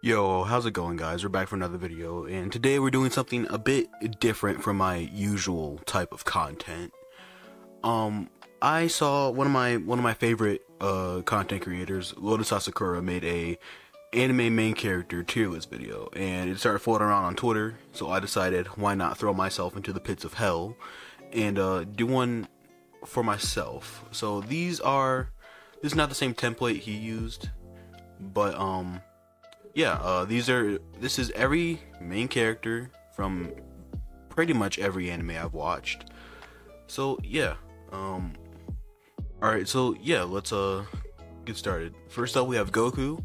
Yo, how's it going, guys? We're back for another video, and today we're doing something a bit different from my usual type of content. I saw one of my favorite content creators, Lotus Asakura, made a anime main character tier list video, and it started floating around on Twitter. So I decided, why not throw myself into the pits of hell and do one for myself. So this is not the same template he used, but yeah, this is every main character from pretty much every anime I've watched. So yeah, alright, so yeah, let's get started. First up, we have Goku,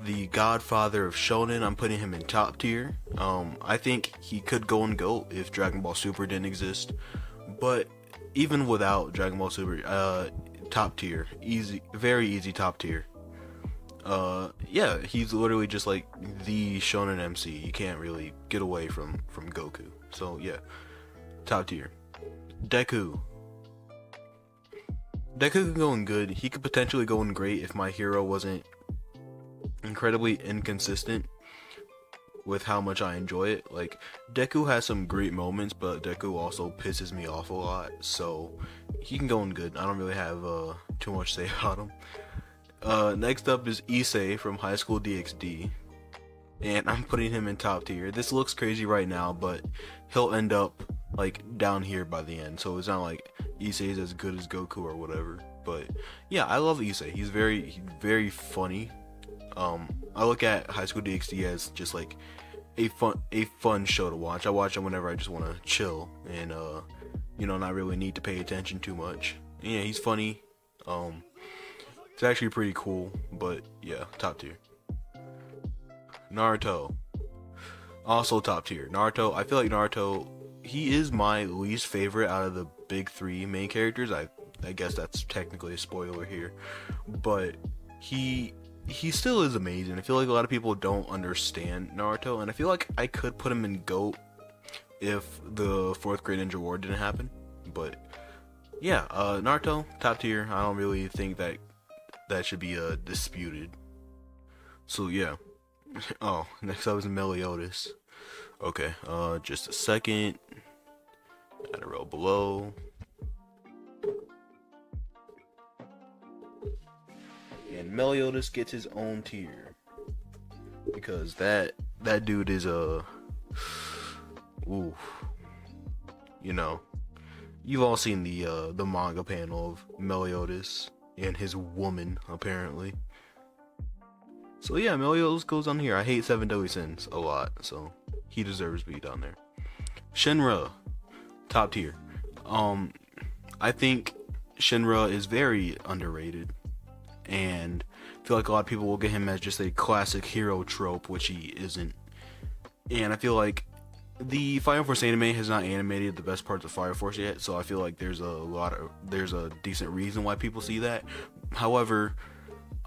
the godfather of shonen. I'm putting him in top tier. I think he could go and GOAT if Dragon Ball Super didn't exist, but even without Dragon Ball Super, top tier, easy, very easy top tier. Yeah, he's literally just like the shonen MC. You can't really get away from Goku. So yeah, top tier. Deku could go in good. He could potentially go in great if my hero wasn't incredibly inconsistent with how much I enjoy it. Like, Deku has some great moments, but Deku also pisses me off a lot, so he can go in good. I don't really have too much to say about him. Next up is Issei from High School DxD, and I'm putting him in top tier. This looks crazy right now, but he'll end up like down here by the end, so it's not like Issei is as good as Goku or whatever. But yeah, I love Issei. He's very funny. I look at High School DxD as just like a fun show to watch. I watch it whenever I just want to chill and you know, not really need to pay attention too much. And yeah, he's funny. It's actually pretty cool, but yeah, top tier. Naruto, also top tier. Naruto, I feel like Naruto, he is my least favorite out of the big three main characters. I guess that's technically a spoiler here, but he still is amazing. I feel like a lot of people don't understand Naruto, and I feel like I could put him in GOAT if the 4th grade Ninja War didn't happen. But yeah, Naruto, top tier. I don't really think that should be disputed. So yeah. Oh, next up is Meliodas. Okay, just a second. Add a row below. And Meliodas gets his own tier because that dude is ooh, you know, you've all seen the manga panel of Meliodas and his woman, apparently. So yeah, Meliodas goes on here. I hate 7 Deadly Sins a lot, so he deserves to be down there. Shinra, top tier. I think Shinra is very underrated, and I feel like a lot of people will get him as just a classic hero trope, which he isn't. And I feel like the Fire Force anime has not animated the best parts of Fire Force yet, so I feel like there's a decent reason why people see that. However,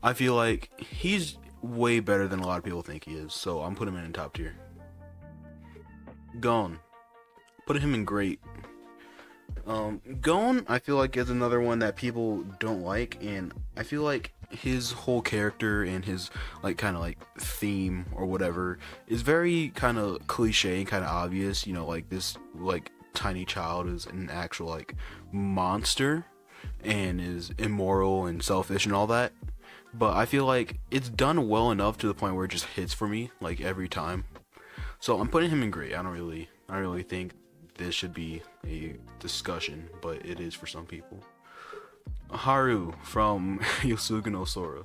I feel like he's way better than a lot of people think he is, so I'm putting him in top tier. Gon, putting him in great. Gon, I feel like, is another one that people don't like, and I feel like his whole character and his like kind of like theme or whatever is very kind of cliche and kind of obvious. You know, like this like tiny child is an actual like monster and is immoral and selfish and all that. But I feel like it's done well enough to the point where it just hits for me like every time. So I'm putting him in great. I don't really think this should be a discussion, but it is for some people. Haru from Yosuke no Sora.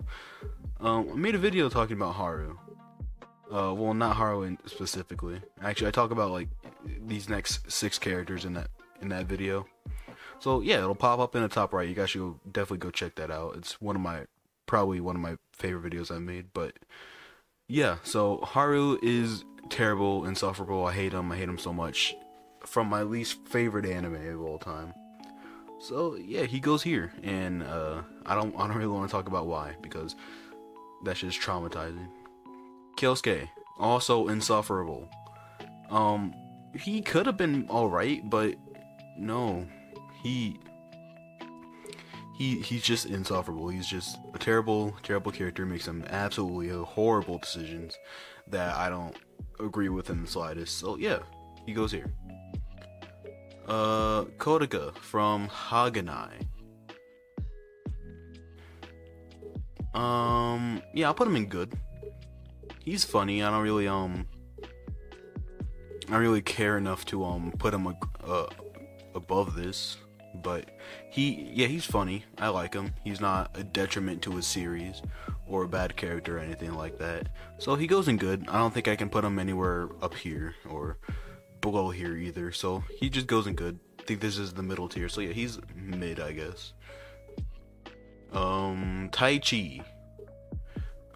I made a video talking about Haru. Well, not Haru specifically. Actually, I talk about like these next 6 characters in that video. So yeah, it'll pop up in the top right. You guys should definitely go check that out. It's probably one of my favorite videos I've made. But yeah, so Haru is terrible, insufferable. I hate him so much. From my least favorite anime of all time. So yeah, he goes here, and I don't really want to talk about why, because that's just traumatizing. Kyosuke, also insufferable. He could have been alright, but no, he he's just insufferable. He's just a terrible character. Makes some absolutely horrible decisions that I don't agree with in the slightest. So yeah, he goes here. Kodaka from Haganai. Yeah, I'll put him in good. He's funny. I don't really care enough to put him above this, but he's funny. I like him. He's not a detriment to his series or a bad character or anything like that. So he goes in good. I don't think I can put him anywhere up here or below here either. So he just goes in good. I think this is the middle tier. So yeah, he's mid, I guess. Taichi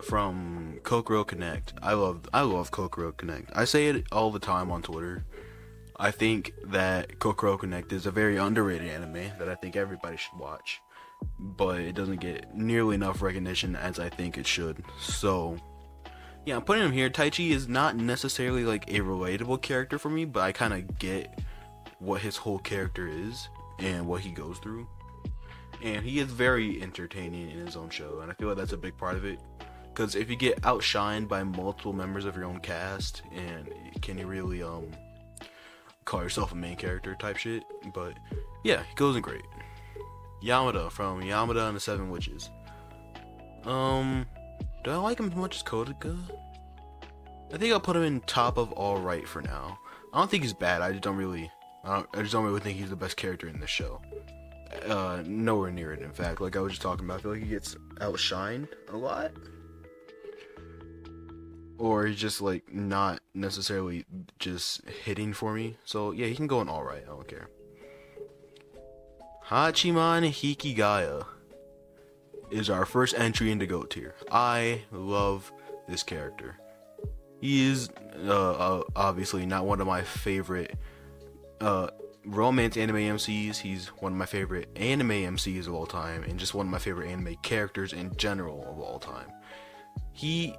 from Kokoro Connect. I love Kokoro Connect. I say it all the time on Twitter. I think that Kokoro Connect is a very underrated anime that I think everybody should watch, but it doesn't get nearly enough recognition as I think it should. So yeah, I'm putting him here. Taichi is not necessarily like a relatable character for me, but I kind of get what his whole character is and what he goes through. And he is very entertaining in his own show, and I feel like that's a big part of it. Because if you get outshined by multiple members of your own cast, and can you really call yourself a main character type shit? But yeah, he goes in great. Yamada from Yamada and the Seven Witches. Do I like him as much as Kodaka? I think I'll put him in top of alright for now. I don't think he's bad. I just don't really think he's the best character in this show. Nowhere near it, in fact. Like I was just talking about, I feel like he gets outshined a lot, or he's just like not necessarily just hitting for me. So yeah, he can go in alright. I don't care. Hachiman Hikigaya is our first entry into GOAT tier. I love this character. He is obviously not one of my favorite romance anime MCs. He's one of my favorite anime MCs of all time, and just one of my favorite anime characters in general of all time. He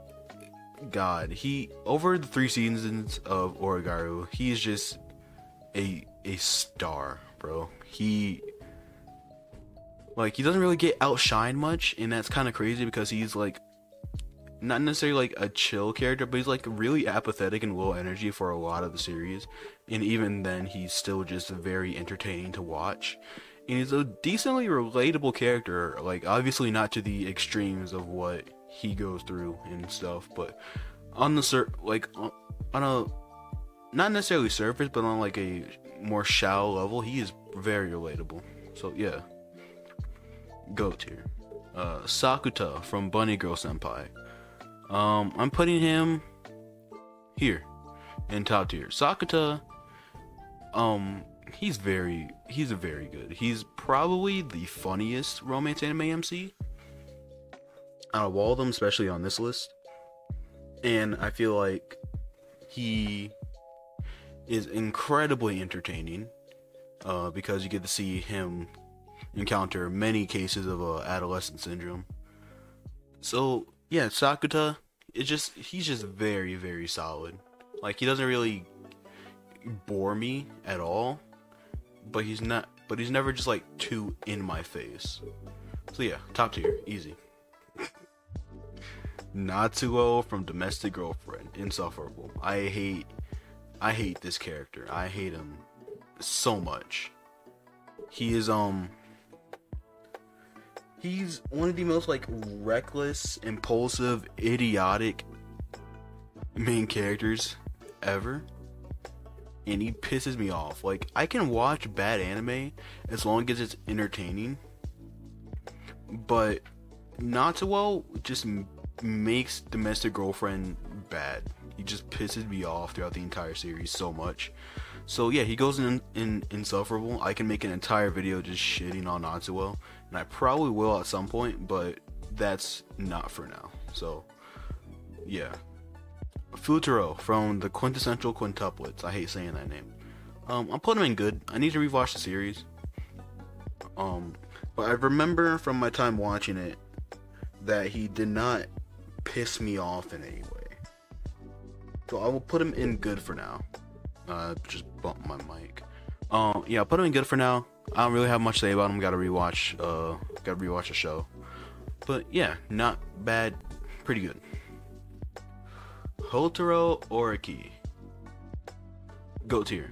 over the 3 seasons of Origaru, he is just a star, bro. He doesn't really get outshined much, and that's kind of crazy because he's like not necessarily like a chill character, but he's like really apathetic and low energy for a lot of the series, and even then he's still just very entertaining to watch, and he's a decently relatable character. Like obviously not to the extremes of what he goes through and stuff, but on the on a not necessarily surface, but on like a more shallow level, he is very relatable. So yeah, GOAT tier. Sakuta from Bunny Girl Senpai. I'm putting him here in top tier. Sakuta, he's very good. He's probably the funniest romance anime MC out of all of them, especially on this list. And I feel like he is incredibly entertaining, because you get to see him encounter many cases of adolescent syndrome. So yeah, Sakuta, he's just very, very solid. Like he doesn't really bore me at all, but he's never just like too in my face. So yeah, top tier, easy. Natsuo from Domestic Girlfriend, insufferable. I hate this character. I hate him so much. He's one of the most like reckless, impulsive, idiotic main characters ever, and he pisses me off. Like I can watch bad anime as long as it's entertaining, but Natsuo just makes Domestic Girlfriend bad. He just pisses me off throughout the entire series so much. So yeah, he goes in insufferable. I can make an entire video just shitting on Natsuo, and I probably will at some point, but that's not for now. So yeah. Futuro from the Quintessential Quintuplets. I hate saying that name. I'm putting him in good. I need to rewatch the series. But I remember from my time watching it that he did not piss me off in any way. So I will put him in good for now. Just bump my mic. Yeah, I'll put him in good for now. I don't really have much to say about him. Gotta rewatch the show. But yeah, not bad, pretty good. Hotaro Oriki, GOAT tier.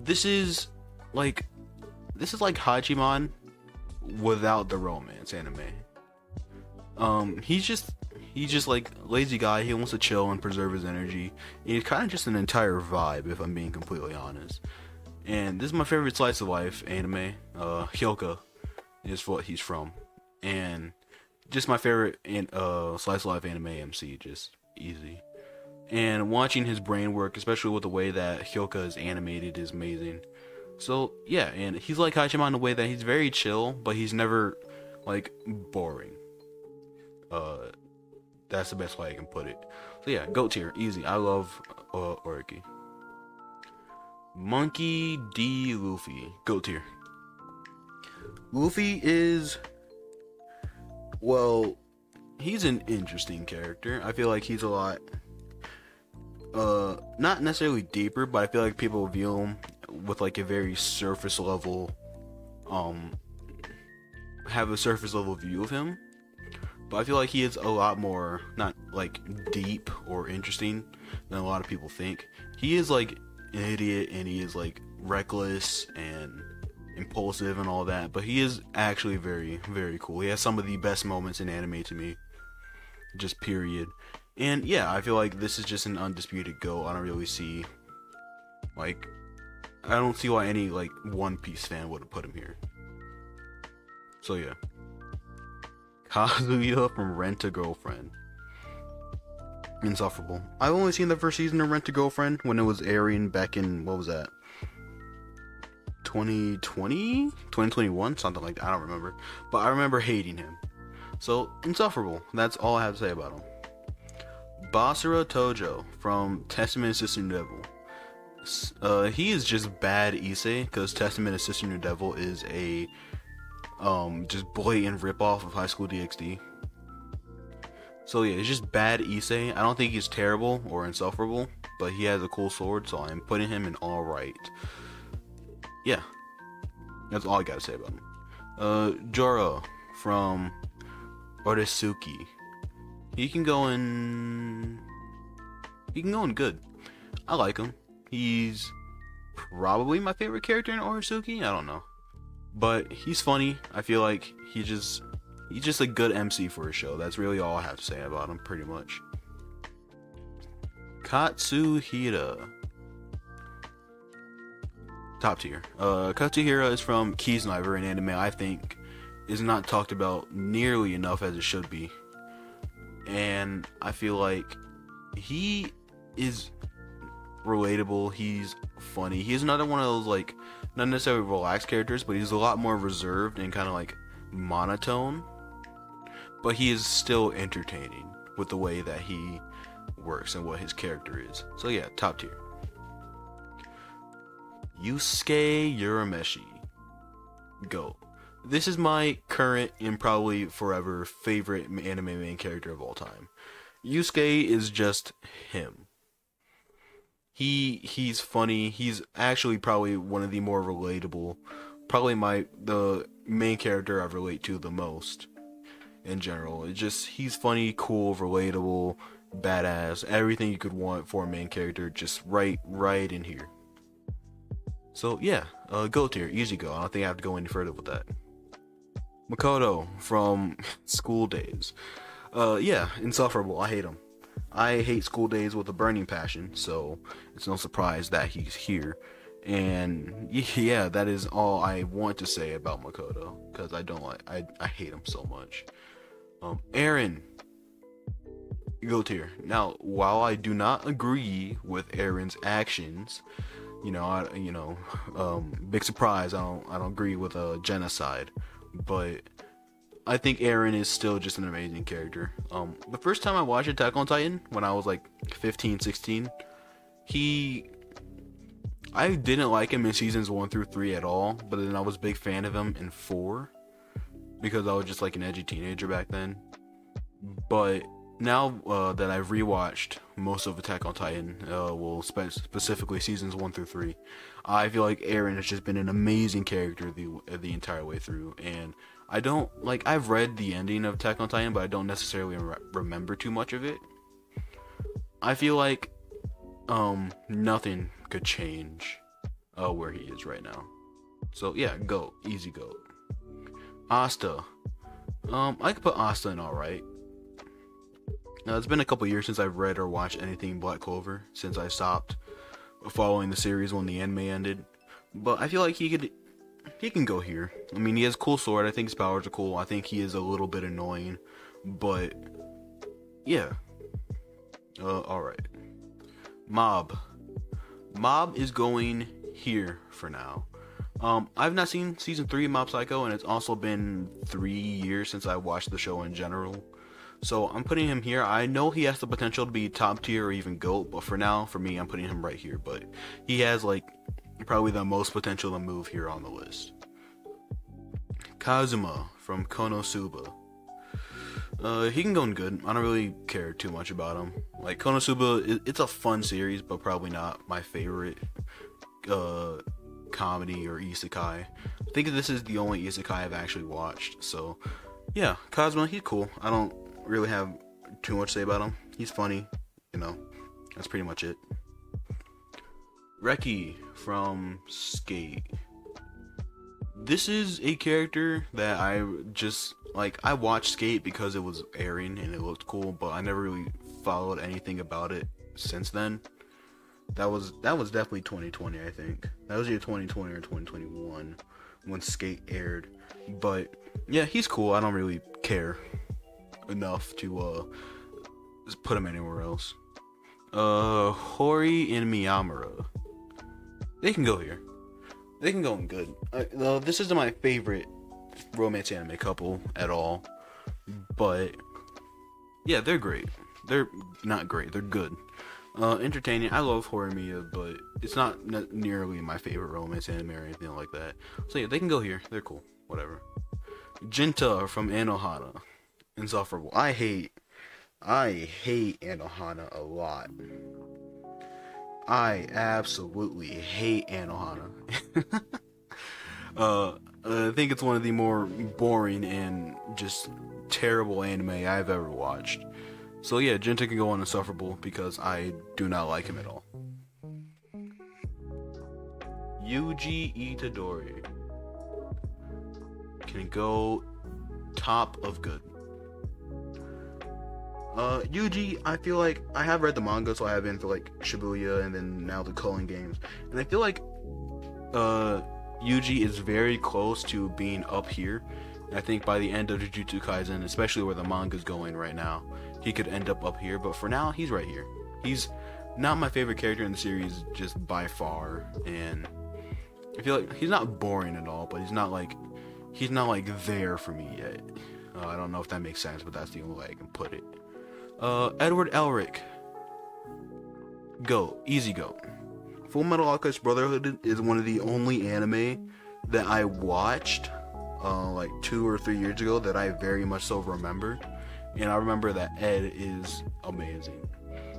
This is like Hachiman without the romance anime. He's just like lazy guy. He wants to chill and preserve his energy. And he's kind of just an entire vibe, if I'm being completely honest. And this is my favorite slice of life anime. Hyoka is what he's from, and just my favorite slice of life anime MC. Just easy. And watching his brain work, especially with the way that Hyoka is animated, is amazing. So yeah, and he's like Hachiman in the way that he's very chill, but he's never like boring. That's the best way I can put it. So yeah, GOAT tier, easy. I love Oriki. Monkey D. Luffy, GOAT tier. Luffy is, well, he's an interesting character. I feel like he's a lot, not necessarily deeper, but I feel like people view him with like a very surface level, have a surface level view of him. But I feel like he is a lot more, not like deep or interesting than a lot of people think. He is like an idiot, and he is like reckless and impulsive and all that, but he is actually very, very cool. He has some of the best moments in anime to me, just period. And yeah, I feel like this is just an undisputed GOAT. I don't really see, like, I don't see why any like One Piece fan would have put him here. So yeah, Kazuya from Rent-a-Girlfriend, insufferable. I've only seen the first season of Rent-a-Girlfriend when it was airing back in, what was that, 2020, 2021, something like that. I don't remember, but I remember hating him. So insufferable. That's all I have to say about him. Basara Tojo from Testament of Sister New Devil. He is just bad Issei, because Testament of Sister New Devil is a just blatant ripoff of High School DxD. So yeah, it's just bad Issei. I don't think he's terrible or insufferable, but he has a cool sword, so I'm putting him in alright. Yeah, that's all I gotta say about him. Joro from Oresuki. He can go in good. I like him. He's probably my favorite character in Oresuki. I don't know, but he's funny. I feel like he's just a good MC for a show. That's really all I have to say about him, pretty much. Katsuhira, top tier. Katsuhira is from Kiznaiver, an anime I think is not talked about nearly enough as it should be. And I feel like he is relatable, he's funny. He's another one of those, like, not necessarily relaxed characters, but he's a lot more reserved and kind of like monotone. But he is still entertaining with the way that he works and what his character is. So yeah, top tier. Yusuke Urameshi, GOAT. This is my current and probably forever favorite anime main character of all time. Yusuke is just him. He's funny. He's actually probably one of the more relatable, probably the main character I relate to the most in general. He's funny, cool, relatable, badass, everything you could want for a main character, just right in here. So yeah, GOAT tier, easy go. I don't think I have to go any further with that. Makoto from School Days. Yeah, insufferable. I hate him. I hate School Days with a burning passion, so it's no surprise that he's here. And yeah, that is all I want to say about Makoto, because I hate him so much. Eren, GOAT tier. Now, while I do not agree with Eren's actions, big surprise, I don't agree with genocide, but I think Eren is still just an amazing character. The first time I watched Attack on Titan, when I was like 15, 16, I didn't like him in seasons 1 through 3 at all, but then I was a big fan of him in 4, because I was just like an edgy teenager back then. But now that I've rewatched most of Attack on Titan, well, specifically seasons 1 through 3, I feel like Eren has just been an amazing character the entire way through. And I don't like I've read the ending of Attack on Titan, but I don't necessarily remember too much of it. I feel like nothing could change where he is right now. So yeah, go easy go. Asta, I could put Asta in alright. Now, it's been a couple years since I've read or watched anything Black Clover, since I stopped following the series when the anime ended. But I feel like he can go here. I mean, he has a cool sword. I think his powers are cool. I think he is a little bit annoying, but yeah. Alright. Mob is going here for now. I've not seen season 3 of Mob Psycho, and it's also been 3 years since I watched the show in general. So I'm putting him here. I know he has the potential to be top tier or even GOAT, but for now, for me, I'm putting him right here. But he has like probably the most potential to move here on the list. Kazuma from Konosuba. He can go in good. I don't really care too much about him. Like Konosuba, it's a fun series, but probably not my favorite comedy or isekai. I think this is the only isekai I've actually watched. So yeah, Kazuma, he's cool. I don't really have too much to say about him. He's funny, you know. That's pretty much it. Reki from Skate. This is a character that I just like. I watched Skate because it was airing and it looked cool, but I never really followed anything about it since then. That was definitely 2020, I think. That was either 2020 or 2021 when Skate aired. But yeah, he's cool. I don't really care enough to put him anywhere else. Hori and Miyamura, they can go here. They can go in good. This isn't my favorite romance anime couple at all, but yeah, they're great. They're not great. They're good. Entertaining. I love Horimiya, but it's not nearly my favorite romance anime or anything like that. So yeah, they can go here. They're cool. Whatever. Jinta from Anohana. Insufferable. I hate Anohana a lot. I absolutely hate Anohana. I think it's one of the more boring and just terrible anime I've ever watched. So yeah, Jinta can go on Insufferable because I do not like him at all. Yuji Itadori can go top of good. Yuji, I feel like I have read the manga, so I have been to like Shibuya and then now the Culling games, and I feel like Yuji is very close to being up here. And I think by the end of Jujutsu Kaisen, especially where the manga's going right now, he could end up here. But for now, he's right here. He's not my favorite character in the series, just by far, and I feel like he's not boring at all, but he's not like there for me yet. I don't know if that makes sense, but that's the only way I can put it. Edward Elric. Go. Easy go. Full Metal Alchemist Brotherhood is one of the only anime that I watched like 2 or 3 years ago that I very much so remember. And I remember that Ed is amazing.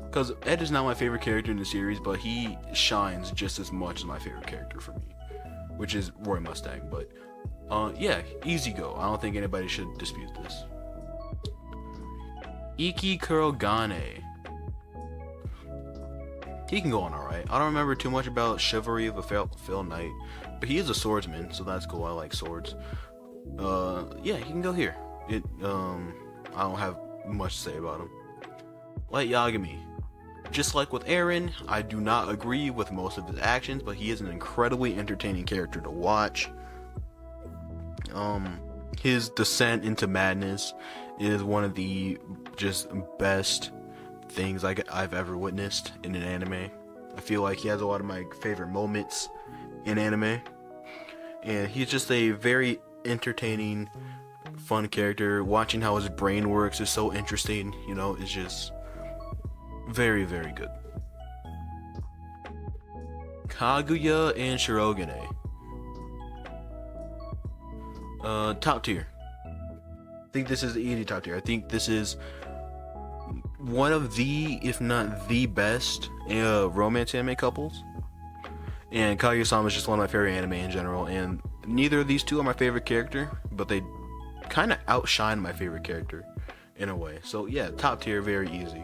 Because Ed is not my favorite character in the series, but he shines just as much as my favorite character for me, which is Roy Mustang. But yeah, easy go. I don't think anybody should dispute this. Iki Kurogane. He can go on alright. I don't remember too much about Chivalry of a Failed Knight, but he is a swordsman, so that's cool. I like swords. Yeah, he can go here. I don't have much to say about him. Light Yagami. Just like with Eren, I do not agree with most of his actions, but he is an incredibly entertaining character to watch. His descent into madness is one of the just best things I've ever witnessed in an anime. I feel like he has a lot of my favorite moments in anime, and he's just a very entertaining, fun character. Watching how his brain works is so interesting, you know, it's just very, very good. Kaguya and Shirogane. Top tier. I think this is the easy top tier. I think this is one of the, if not the best, romance anime couples. And Kaguya-sama is just one of my favorite anime in general. And neither of these two are my favorite character, but they kind of outshine my favorite character in a way. So yeah, top tier, very easy.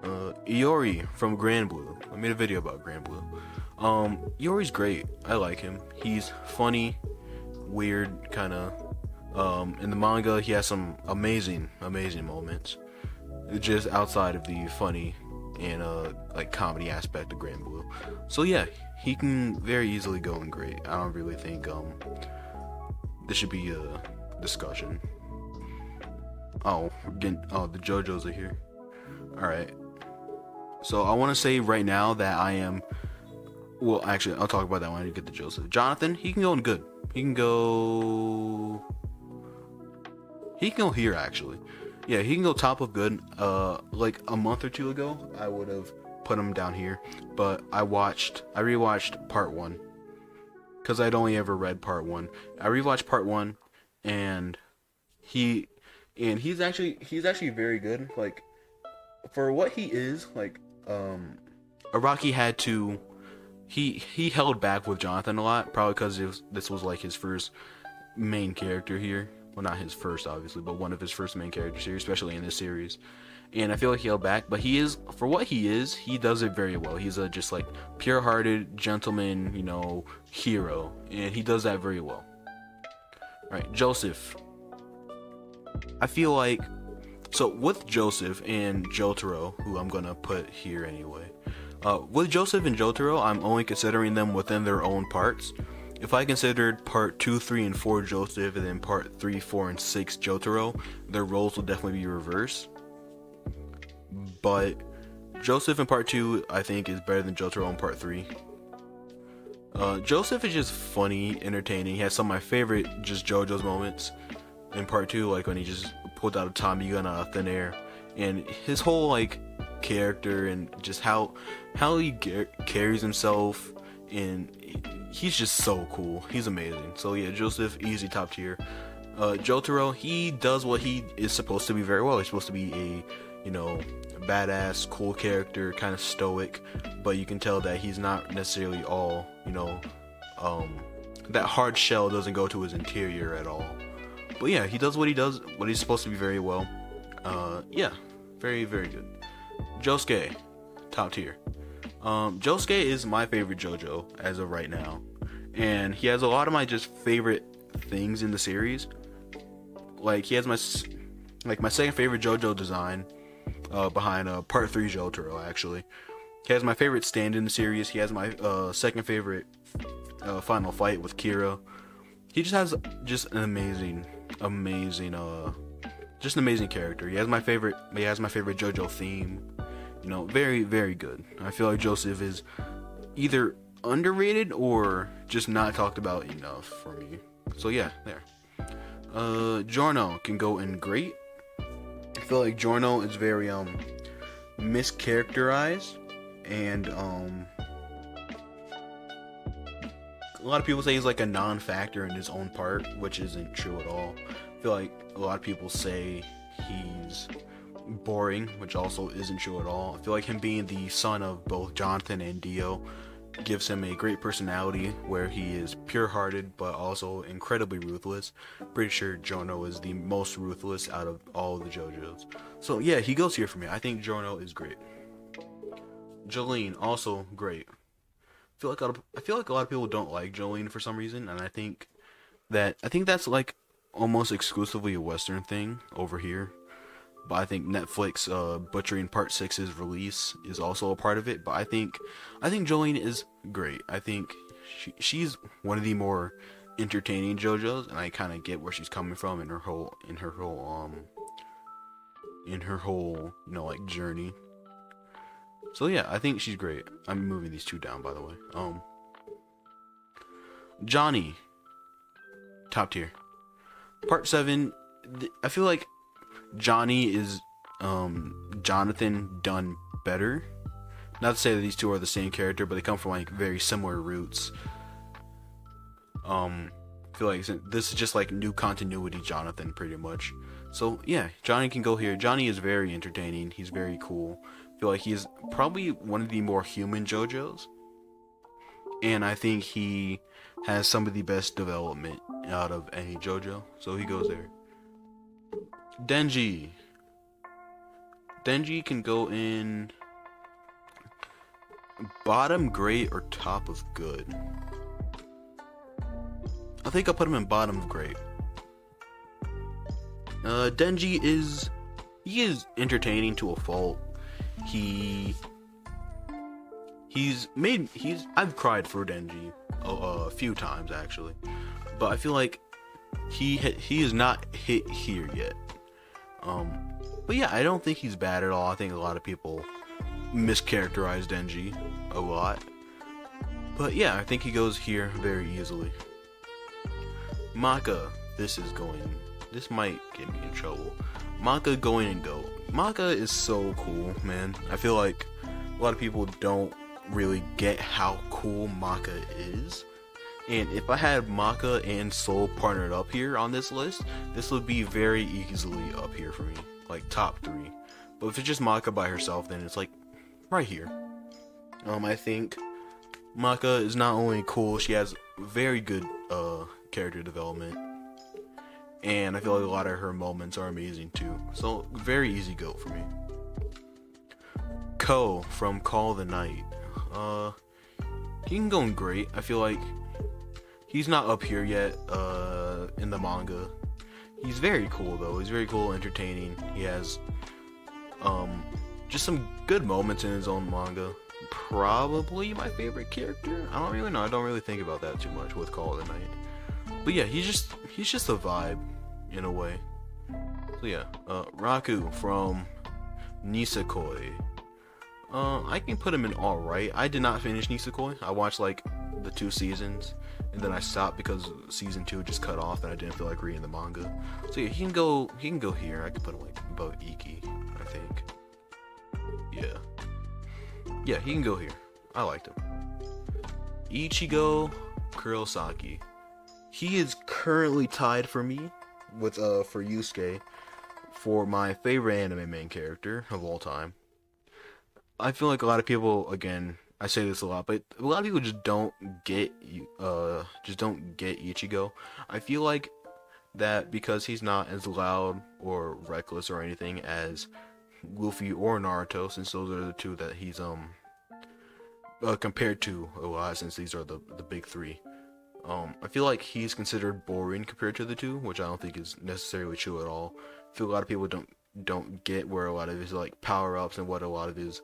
Iori from Grand Blue. I made a video about Grand Blue. Iori's great. I like him. He's funny, weird, kind of. In the manga, he has some amazing moments, just outside of the funny and like comedy aspect of Grand Blue. So yeah, he can very easily go in great. I don't really think this should be a discussion. Oh, the JoJos are here. All right. So I want to say right now that I am. Well, actually, I'll talk about that when I get to Joseph. Jonathan, he can go in good. He can go here actually. Yeah, he can go top of good. Like a month or two ago, I would have put him down here, but I rewatched part 1 because I'd only ever read part 1. I rewatched part 1, and he's actually very good. Like for what he is, like Araki had to. He held back with Jonathan a lot, probably because this was like his first main character here. Well, not his first, obviously, but one of his first main characters here, especially in this series. And I feel like he held back, but he is, for what he is, he does it very well. He's a just like pure-hearted gentleman, you know, hero, and he does that very well. Right, Joseph. I feel like, so with Joseph and Jotaro, who I'm gonna put here anyway. With Joseph and Jotaro, I'm only considering them within their own parts. If I considered part 2, 3, and 4 Joseph, and then part 3, 4, and 6 Jotaro, their roles will definitely be reversed. But Joseph in part 2, I think, is better than Jotaro in part 3. Joseph is just funny, entertaining. He has some of my favorite just JoJo's moments in part 2, like when he just pulled out a Tommy gun out of thin air. And his whole, like, character and just how he carries himself, and he's just so cool. He's amazing. So yeah, Joseph, easy top tier. Jotaro, he does what he is supposed to be very well. He's supposed to be a, you know, badass, cool character, kind of stoic, but you can tell that he's not necessarily all, you know, that hard shell doesn't go to his interior at all. But yeah, he does what he's supposed to be very well. Yeah, very, very good. Josuke, top tier. Josuke is my favorite JoJo as of right now, and he has a lot of my just favorite things in the series. Like he has my second favorite JoJo design, behind part 3 Jotaro actually. He has my favorite stand in the series. He has my second favorite final fight with Kira. He just has just an amazing character. He has my favorite JoJo theme. You know, very, very good. I feel like Joseph is either underrated or just not talked about enough for me. So yeah, there. Giorno can go in great. I feel like Giorno is very mischaracterized, and a lot of people say he's like a non-factor in his own part, which isn't true at all. I feel like a lot of people say he's boring, which also isn't true at all. I feel like him being the son of both Jonathan and Dio gives him a great personality where he is pure-hearted but also incredibly ruthless. Pretty sure Giorno is the most ruthless out of all of the JoJos. So yeah, he goes here for me. I think Giorno is great. Jolene, also great. I feel like a lot of people don't like Jolene for some reason, and I think that's like almost exclusively a Western thing over here. But I think Netflix butchering part 6's release is also a part of it. But I think Jolene is great. I think she's one of the more entertaining JoJos, and I kind of get where she's coming from in her whole you know, like journey. So yeah, I think she's great. I'm moving these two down, by the way. Johnny, top tier. Part 7, I feel like Johnny is Jonathan done better. Not to say that these two are the same character, but they come from like very similar roots. I feel like this is just like new continuity Jonathan, pretty much. So yeah, Johnny can go here. Johnny is very entertaining. He's very cool. I feel like he's probably one of the more human JoJos, and I think he has some of the best development out of any JoJo. So he goes there. Denji. Denji can go in bottom great or top of good. I think I'll put him in bottom of great. Denji is entertaining to a fault. I've cried for Denji a few times actually, but I feel like he is not hit here yet. But yeah, I don't think he's bad at all. I think a lot of people mischaracterize Denji a lot, but yeah, I think he goes here very easily. Maka, this might get me in trouble. Maka going and go. Maka is so cool, man. I feel like a lot of people don't really get how cool Maka is. And if I had Maka and Soul partnered up here on this list, this would be very easily up here for me, like top 3. But if it's just Maka by herself, then it's like right here. I think Maka is not only cool, she has very good character development, and I feel like a lot of her moments are amazing too. So very easy go for me. Ko from Call of the Night. He can go in great. I feel like he's not up here yet in the manga. He's very cool though. He's very cool, entertaining. He has just some good moments in his own manga. Probably my favorite character. I don't really know. I don't really think about that too much with Call of the Night. But yeah, he's just a vibe in a way. So yeah, Raku from Nisekoi. I can put him in alright. I did not finish Nisekoi. I watched like the 2 seasons, and then I stopped because season 2 just cut off, and I didn't feel like reading the manga. So yeah, he can go here. I can put him like above Iki, I think. Yeah, he can go here. I liked him. Ichigo Kurosaki. He is currently tied for me with for Yusuke for my favorite anime main character of all time. I feel like a lot of people, again, I say this a lot, but a lot of people just don't get Ichigo. I feel like that because he's not as loud or reckless or anything as Luffy or Naruto, since those are the two that he's compared to a lot, since these are the big 3. I feel like he's considered boring compared to the 2, which I don't think is necessarily true at all. I feel a lot of people don't get where a lot of his like power-ups and what a lot of his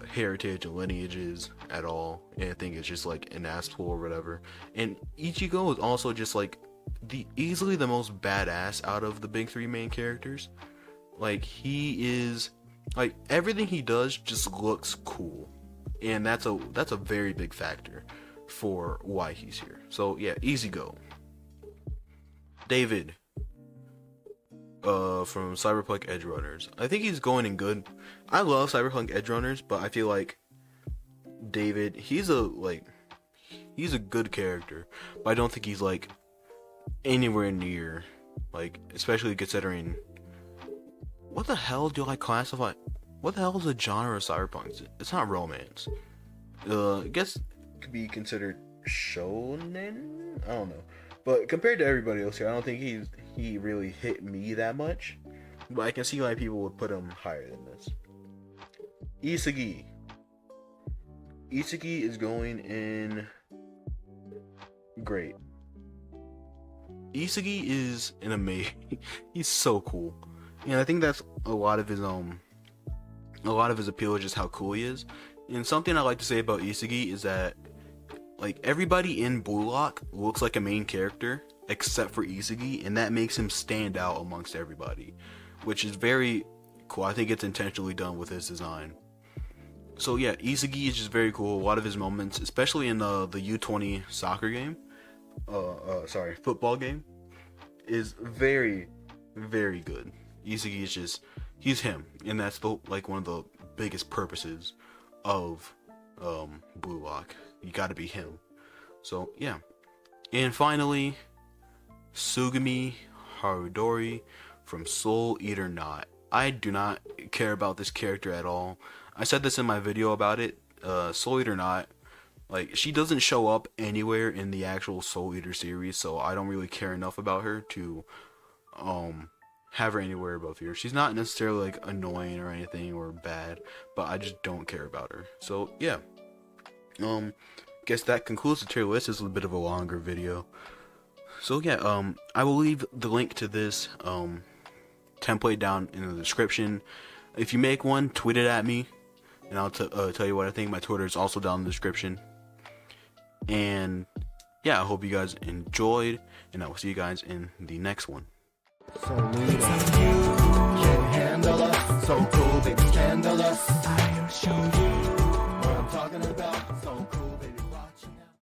heritage and lineage is at all, and I think it's just like an ass pull or whatever. And Ichigo is also just like easily the most badass out of the big 3 main characters. Like, he is like, everything he does just looks cool, and that's a very big factor for why he's here. So yeah, easy go. David from Cyberpunk Edgerunners. I think he's going in good. I love Cyberpunk Edgerunners, but I feel like David, he's a good character, but I don't think he's like anywhere near, like, especially considering what the hell do I classify? What the hell is the genre of Cyberpunk? It's not romance. I guess it could be considered shonen? I don't know. But compared to everybody else here, I don't think he really hit me that much. But I can see why people would put him higher than this. Isagi. Isagi is going in great. Isagi is an amazing. He's so cool, and I think that's a lot of his appeal is just how cool he is. And something I like to say about Isagi is that, like, everybody in Blue Lock looks like a main character except for Isagi, and that makes him stand out amongst everybody, which is very cool. I think it's intentionally done with his design. So yeah, Isagi is just very cool. A lot of his moments, especially in the U20 soccer game, football game, is very, very good. Isagi is just, he's him, and that's like one of the biggest purposes of Blue Lock. You gotta be him. So yeah. And finally, Sugami Harudori from Soul Eater Not. I do not care about this character at all. I said this in my video about it. Soul Eater Not, like, she doesn't show up anywhere in the actual Soul Eater series, so I don't really care enough about her to have her anywhere above here. She's not necessarily like annoying or anything or bad, but I just don't care about her. So yeah, guess that concludes the tier list. It's a bit of a longer video. So yeah, I will leave the link to this template down in the description. If you make one, tweet it at me, and I'll tell you what I think. My Twitter is also down in the description. And yeah, I hope you guys enjoyed, and I will see you guys in the next one. So we can handle us, so cool, baby, scandalous. I'll show you.